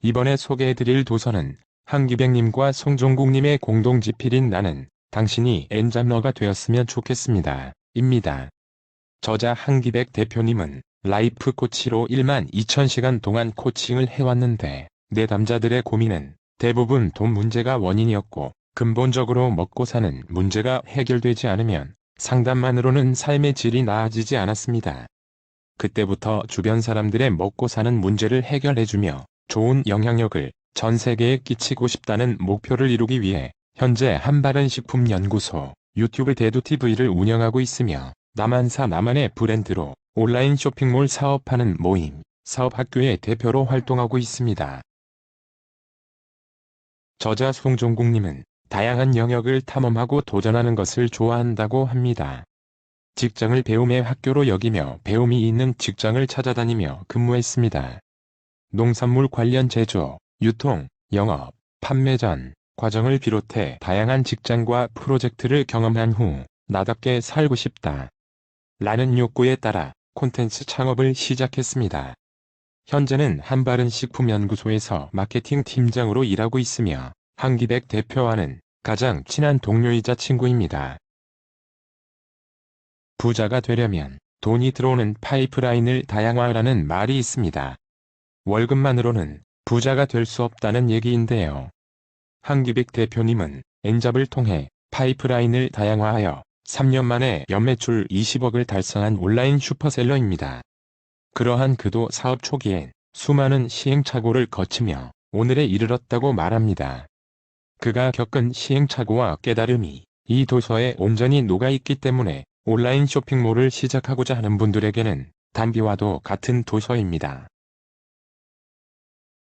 이번에 소개해드릴 도서는 한기백님과 송종국님의 공동집필인 나는 당신이 엔잡러가 되었으면 좋겠습니다. 입니다. 저자 한기백 대표님은 라이프 코치로 1만 2천 시간 동안 코칭을 해왔는데 내담자들의 고민은 대부분 돈 문제가 원인이었고 근본적으로 먹고 사는 문제가 해결되지 않으면 상담만으로는 삶의 질이 나아지지 않았습니다. 그때부터 주변 사람들의 먹고 사는 문제를 해결해주며 좋은 영향력을 전 세계에 끼치고 싶다는 목표를 이루기 위해 현재 한바른식품연구소 유튜브 대두TV를 운영하고 있으며 나만사 나만의 브랜드로 온라인 쇼핑몰 사업하는 모임, 사업학교의 대표로 활동하고 있습니다. 저자 송종국님은 다양한 영역을 탐험하고 도전하는 것을 좋아한다고 합니다. 직장을 배움의 학교로 여기며 배움이 있는 직장을 찾아다니며 근무했습니다. 농산물 관련 제조, 유통, 영업, 판매 전 과정을 비롯해 다양한 직장과 프로젝트를 경험한 후 나답게 살고 싶다 라는 욕구에 따라 콘텐츠 창업을 시작했습니다. 현재는 한바른식품연구소에서 마케팅 팀장으로 일하고 있으며 한기백 대표와는 가장 친한 동료이자 친구입니다. 부자가 되려면 돈이 들어오는 파이프라인을 다양화하라는 말이 있습니다. 월급만으로는 부자가 될 수 없다는 얘기인데요. 한기백 대표님은 엔잡을 통해 파이프라인을 다양화하여 3년 만에 연매출 20억을 달성한 온라인 슈퍼셀러입니다. 그러한 그도 사업 초기엔 수많은 시행착오를 거치며 오늘에 이르렀다고 말합니다. 그가 겪은 시행착오와 깨달음이 이 도서에 온전히 녹아있기 때문에 온라인 쇼핑몰을 시작하고자 하는 분들에게는 단비와도 같은 도서입니다.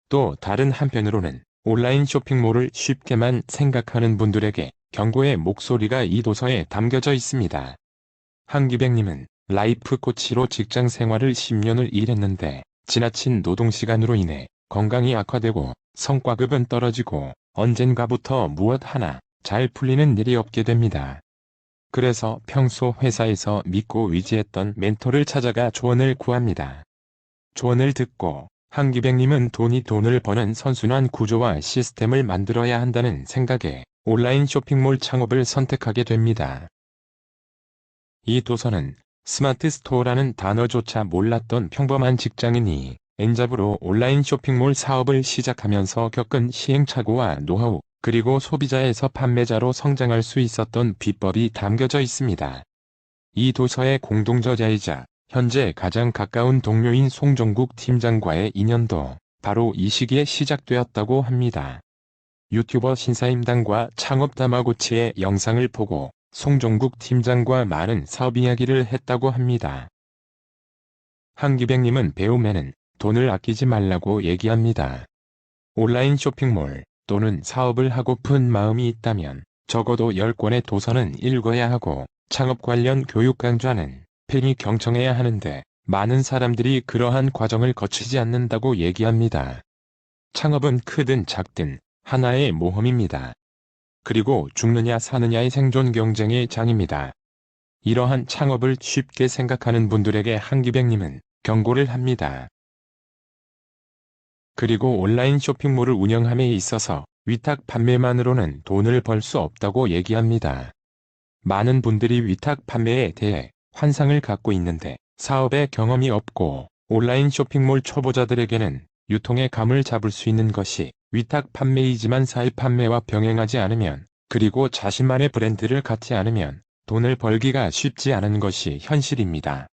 또 다른 한편으로는 온라인 쇼핑몰을 쉽게만 생각하는 분들에게 경고의 목소리가 이 도서에 담겨져 있습니다. 한기백님은 라이프 코치로 직장 생활을 10년을 일했는데 지나친 노동시간으로 인해 건강이 악화되고 성과급은 떨어지고 언젠가부터 무엇 하나 잘 풀리는 일이 없게 됩니다. 그래서 평소 회사에서 믿고 의지했던 멘토를 찾아가 조언을 구합니다. 조언을 듣고 한기백님은 돈을 버는 선순환 구조와 시스템을 만들어야 한다는 생각에 온라인 쇼핑몰 창업을 선택하게 됩니다. 이 도서는 스마트 스토어라는 단어조차 몰랐던 평범한 직장인이 엔잡으로 온라인 쇼핑몰 사업을 시작하면서 겪은 시행착오와 노하우, 그리고 소비자에서 판매자로 성장할 수 있었던 비법이 담겨져 있습니다. 이 도서의 공동저자이자 현재 가장 가까운 동료인 송종국 팀장과의 인연도 바로 이 시기에 시작되었다고 합니다. 유튜버 신사임당과 창업 다마고치의 영상을 보고 송종국 팀장과 많은 사업 이야기를 했다고 합니다. 한기백님은 배움에는 돈을 아끼지 말라고 얘기합니다. 온라인 쇼핑몰 또는 사업을 하고픈 마음이 있다면 적어도 10권의 도서는 읽어야 하고 창업 관련 교육 강좌는 팽이 경청해야 하는데 많은 사람들이 그러한 과정을 거치지 않는다고 얘기합니다. 창업은 크든 작든 하나의 모험입니다. 그리고 죽느냐 사느냐의 생존 경쟁의 장입니다. 이러한 창업을 쉽게 생각하는 분들에게 한기백님은 경고를 합니다. 그리고 온라인 쇼핑몰을 운영함에 있어서 위탁 판매만으로는 돈을 벌 수 없다고 얘기합니다. 많은 분들이 위탁 판매에 대해 환상을 갖고 있는데 사업의 경험이 없고 온라인 쇼핑몰 초보자들에게는 유통의 감을 잡을 수 있는 것이 위탁 판매이지만 사입 판매와 병행하지 않으면, 그리고 자신만의 브랜드를 갖지 않으면 돈을 벌기가 쉽지 않은 것이 현실입니다.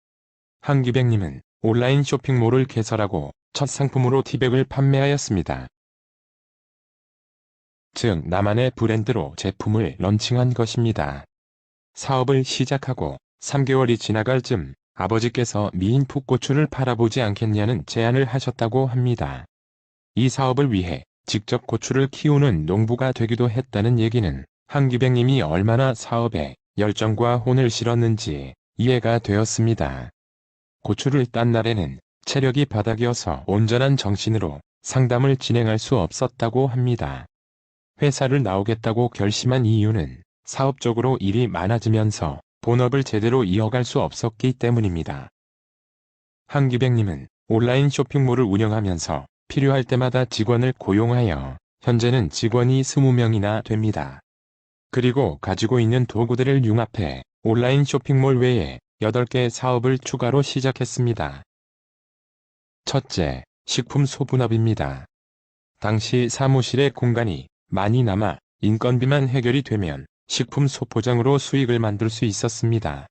한기백님은 온라인 쇼핑몰을 개설하고 첫 상품으로 티백을 판매하였습니다. 즉 나만의 브랜드로 제품을 런칭한 것입니다. 사업을 시작하고 3개월이 지나갈 즈음 아버지께서 미인 풋고추를 팔아보지 않겠냐는 제안을 하셨다고 합니다. 이 사업을 위해 직접 고추를 키우는 농부가 되기도 했다는 얘기는 한기백님이 얼마나 사업에 열정과 혼을 실었는지 이해가 되었습니다. 고추를 딴 날에는 체력이 바닥이어서 온전한 정신으로 상담을 진행할 수 없었다고 합니다. 회사를 나오겠다고 결심한 이유는 사업적으로 일이 많아지면서 본업을 제대로 이어갈 수 없었기 때문입니다. 한기백님은 온라인 쇼핑몰을 운영하면서 필요할 때마다 직원을 고용하여 현재는 직원이 20명이나 됩니다. 그리고 가지고 있는 도구들을 융합해 온라인 쇼핑몰 외에 8개 사업을 추가로 시작했습니다. 첫째, 식품 소분업입니다. 당시 사무실의 공간이 많이 남아 인건비만 해결이 되면 식품 소포장으로 수익을 만들 수 있었습니다.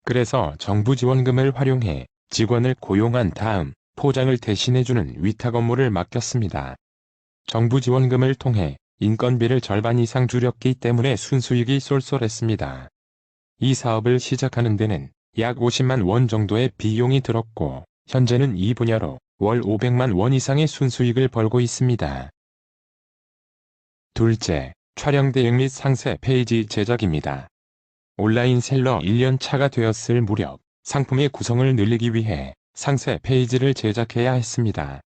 그래서 정부 지원금을 활용해 직원을 고용한 다음 포장을 대신해주는 위탁 업무를 맡겼습니다. 정부 지원금을 통해 인건비를 절반 이상 줄였기 때문에 순수익이 쏠쏠했습니다. 이 사업을 시작하는 데는 약 50만 원 정도의 비용이 들었고 현재는 이 분야로 월 500만 원 이상의 순수익을 벌고 있습니다. 둘째, 촬영 대행 및 상세 페이지 제작입니다. 온라인 셀러 1년 차가 되었을 무렵 상품의 구성을 늘리기 위해 상세 페이지를 제작해야 했습니다.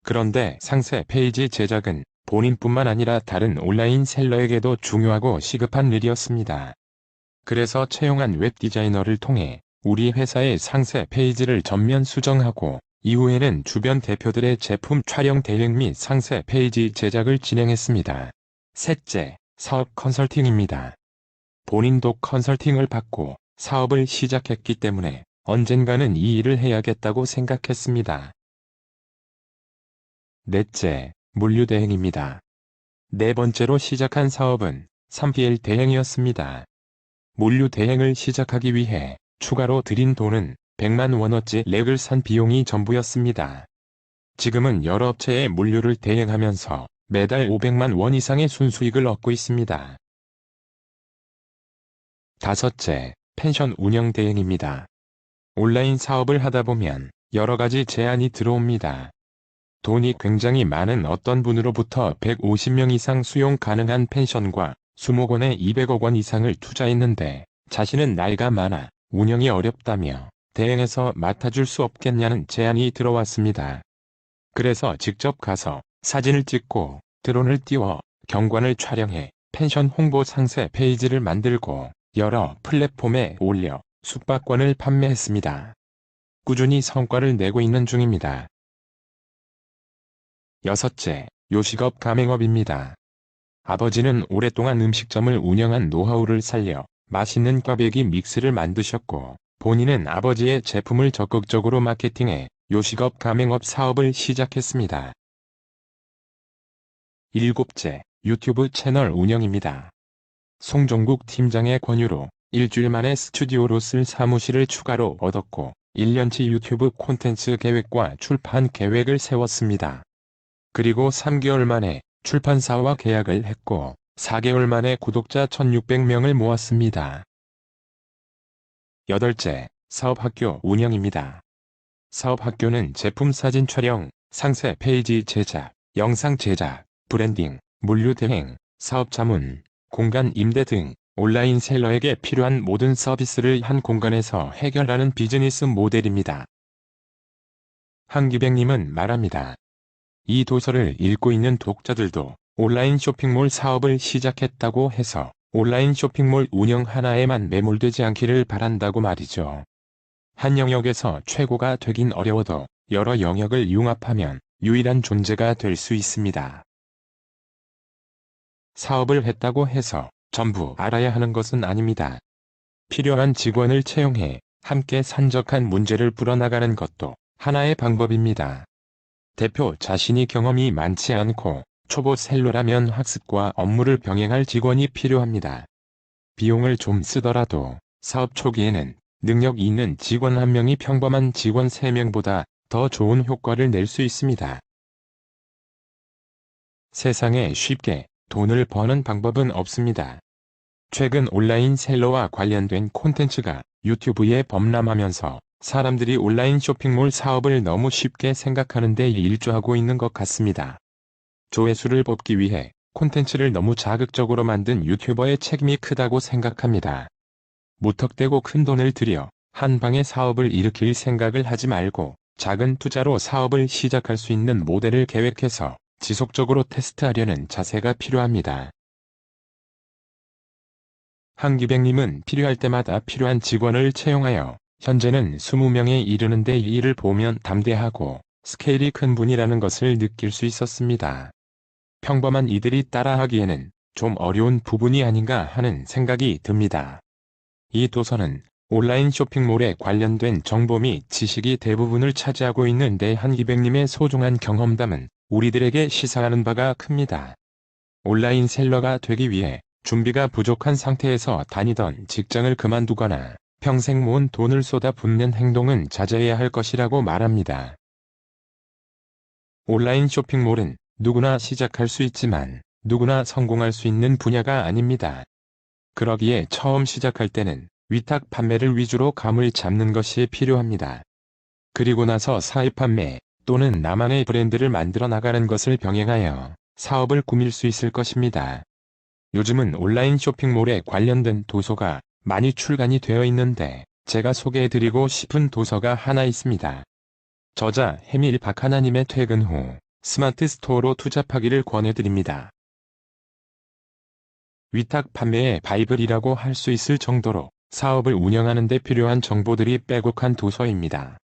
그런데 상세 페이지 제작은 본인뿐만 아니라 다른 온라인 셀러에게도 중요하고 시급한 일이었습니다. 그래서 채용한 웹 디자이너를 통해 우리 회사의 상세 페이지를 전면 수정하고 이후에는 주변 대표들의 제품 촬영 대행 및 상세 페이지 제작을 진행했습니다. 셋째, 사업 컨설팅입니다. 본인도 컨설팅을 받고 사업을 시작했기 때문에 언젠가는 이 일을 해야겠다고 생각했습니다. 넷째, 물류 대행입니다. 네 번째로 시작한 사업은 3PL 대행이었습니다. 물류 대행을 시작하기 위해 추가로 들인 돈은 100만 원어치 렉을 산 비용이 전부였습니다. 지금은 여러 업체의 물류를 대행하면서 매달 500만 원 이상의 순수익을 얻고 있습니다. 다섯째, 펜션 운영 대행입니다. 온라인 사업을 하다 보면 여러 가지 제안이 들어옵니다. 돈이 굉장히 많은 어떤 분으로부터 150명 이상 수용 가능한 펜션과 수목원에 200억 원 이상을 투자했는데 자신은 나이가 많아 운영이 어렵다며 대행해서 맡아줄 수 없겠냐는 제안이 들어왔습니다. 그래서 직접 가서 사진을 찍고 드론을 띄워 경관을 촬영해 펜션 홍보 상세 페이지를 만들고 여러 플랫폼에 올려 숙박권을 판매했습니다. 꾸준히 성과를 내고 있는 중입니다. 여섯째, 요식업 가맹업입니다. 아버지는 오랫동안 음식점을 운영한 노하우를 살려 맛있는 꽈배기 믹스를 만드셨고 본인은 아버지의 제품을 적극적으로 마케팅해 요식업 가맹업 사업을 시작했습니다. 일곱째, 유튜브 채널 운영입니다. 송종국 팀장의 권유로 일주일 만에 스튜디오로 쓸 사무실을 추가로 얻었고 1년치 유튜브 콘텐츠 계획과 출판 계획을 세웠습니다. 그리고 3개월 만에 출판사와 계약을 했고 4개월 만에 구독자 1600명을 모았습니다. 여덟째, 사업학교 운영입니다. 사업학교는 제품 사진 촬영, 상세 페이지 제작, 영상 제작, 브랜딩, 물류 대행, 사업 자문, 공간 임대 등 온라인 셀러에게 필요한 모든 서비스를 한 공간에서 해결하는 비즈니스 모델입니다. 한기백님은 말합니다. 이 도서를 읽고 있는 독자들도 온라인 쇼핑몰 사업을 시작했다고 해서 온라인 쇼핑몰 운영 하나에만 매몰되지 않기를 바란다고 말이죠. 한 영역에서 최고가 되긴 어려워도 여러 영역을 융합하면 유일한 존재가 될 수 있습니다. 사업을 했다고 해서 전부 알아야 하는 것은 아닙니다. 필요한 직원을 채용해 함께 산적한 문제를 풀어나가는 것도 하나의 방법입니다. 대표 자신이 경험이 많지 않고 초보 셀러라면 학습과 업무를 병행할 직원이 필요합니다. 비용을 좀 쓰더라도 사업 초기에는 능력 있는 직원 1명이 평범한 직원 3명보다 더 좋은 효과를 낼 수 있습니다. 세상에 쉽게 돈을 버는 방법은 없습니다. 최근 온라인 셀러와 관련된 콘텐츠가 유튜브에 범람하면서 사람들이 온라인 쇼핑몰 사업을 너무 쉽게 생각하는 데 일조하고 있는 것 같습니다. 조회수를 뽑기 위해 콘텐츠를 너무 자극적으로 만든 유튜버의 책임이 크다고 생각합니다. 무턱대고 큰 돈을 들여 한 방에 사업을 일으킬 생각을 하지 말고 작은 투자로 사업을 시작할 수 있는 모델을 계획해서 지속적으로 테스트하려는 자세가 필요합니다. 한기백님은 필요할 때마다 필요한 직원을 채용하여 현재는 20명에 이르는데 이 일을 보면 담대하고 스케일이 큰 분이라는 것을 느낄 수 있었습니다. 평범한 이들이 따라하기에는 좀 어려운 부분이 아닌가 하는 생각이 듭니다. 이 도서는 온라인 쇼핑몰에 관련된 정보 및 지식이 대부분을 차지하고 있는데 한기백님의 소중한 경험담은 우리들에게 시사하는 바가 큽니다. 온라인 셀러가 되기 위해 준비가 부족한 상태에서 다니던 직장을 그만두거나 평생 모은 돈을 쏟아붓는 행동은 자제해야 할 것이라고 말합니다. 온라인 쇼핑몰은 누구나 시작할 수 있지만 누구나 성공할 수 있는 분야가 아닙니다. 그러기에 처음 시작할 때는 위탁 판매를 위주로 감을 잡는 것이 필요합니다. 그리고 나서 사입 판매 또는 나만의 브랜드를 만들어 나가는 것을 병행하여 사업을 꾸밀 수 있을 것입니다. 요즘은 온라인 쇼핑몰에 관련된 도서가 많이 출간이 되어 있는데 제가 소개해드리고 싶은 도서가 하나 있습니다. 저자 해밀 박하나님의 퇴근 후 스마트 스토어로 투잡하기를 권해드립니다. 위탁 판매의 바이블이라고 할 수 있을 정도로 사업을 운영하는 데 필요한 정보들이 빼곡한 도서입니다.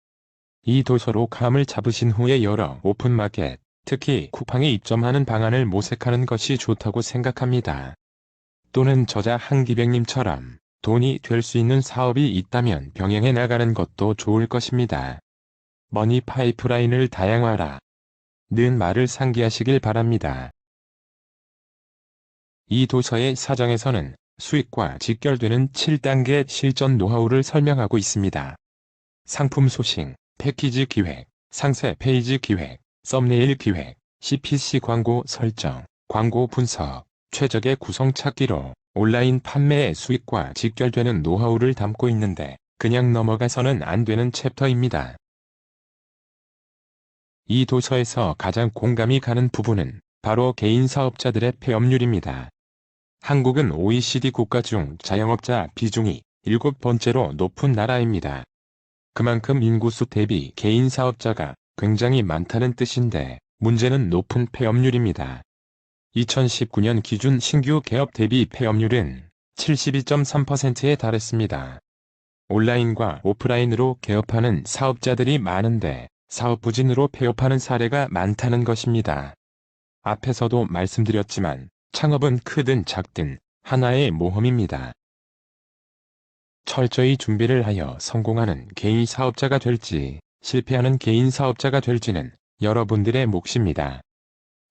이 도서로 감을 잡으신 후에 여러 오픈마켓, 특히 쿠팡에 입점하는 방안을 모색하는 것이 좋다고 생각합니다. 또는 저자 한기백님처럼 돈이 될 수 있는 사업이 있다면 병행해 나가는 것도 좋을 것입니다. 머니 파이프라인을 다양화하라. 는 말을 상기하시길 바랍니다. 이 도서의 사정에서는 수익과 직결되는 7단계 실전 노하우를 설명하고 있습니다. 상품 소싱, 패키지 기획, 상세 페이지 기획, 썸네일 기획, CPC 광고 설정, 광고 분석, 최적의 구성 찾기로 온라인 판매의 수익과 직결되는 노하우를 담고 있는데 그냥 넘어가서는 안 되는 챕터입니다. 이 도서에서 가장 공감이 가는 부분은 바로 개인 사업자들의 폐업률입니다. 한국은 OECD 국가 중 자영업자 비중이 7번째로 높은 나라입니다. 그만큼 인구수 대비 개인 사업자가 굉장히 많다는 뜻인데 문제는 높은 폐업률입니다. 2019년 기준 신규 개업 대비 폐업률은 72.3%에 달했습니다. 온라인과 오프라인으로 개업하는 사업자들이 많은데 사업 부진으로 폐업하는 사례가 많다는 것입니다. 앞에서도 말씀드렸지만 창업은 크든 작든 하나의 모험입니다. 철저히 준비를 하여 성공하는 개인 사업자가 될지 실패하는 개인 사업자가 될지는 여러분들의 몫입니다.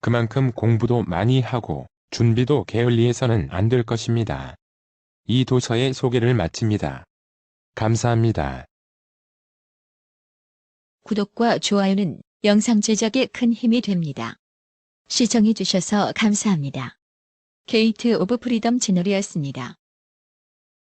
그만큼 공부도 많이 하고 준비도 게을리해서는 안 될 것입니다. 이 도서의 소개를 마칩니다. 감사합니다. 구독과 좋아요는 영상 제작에 큰 힘이 됩니다. 시청해주셔서 감사합니다. 게이트 오브 프리덤 채널이었습니다.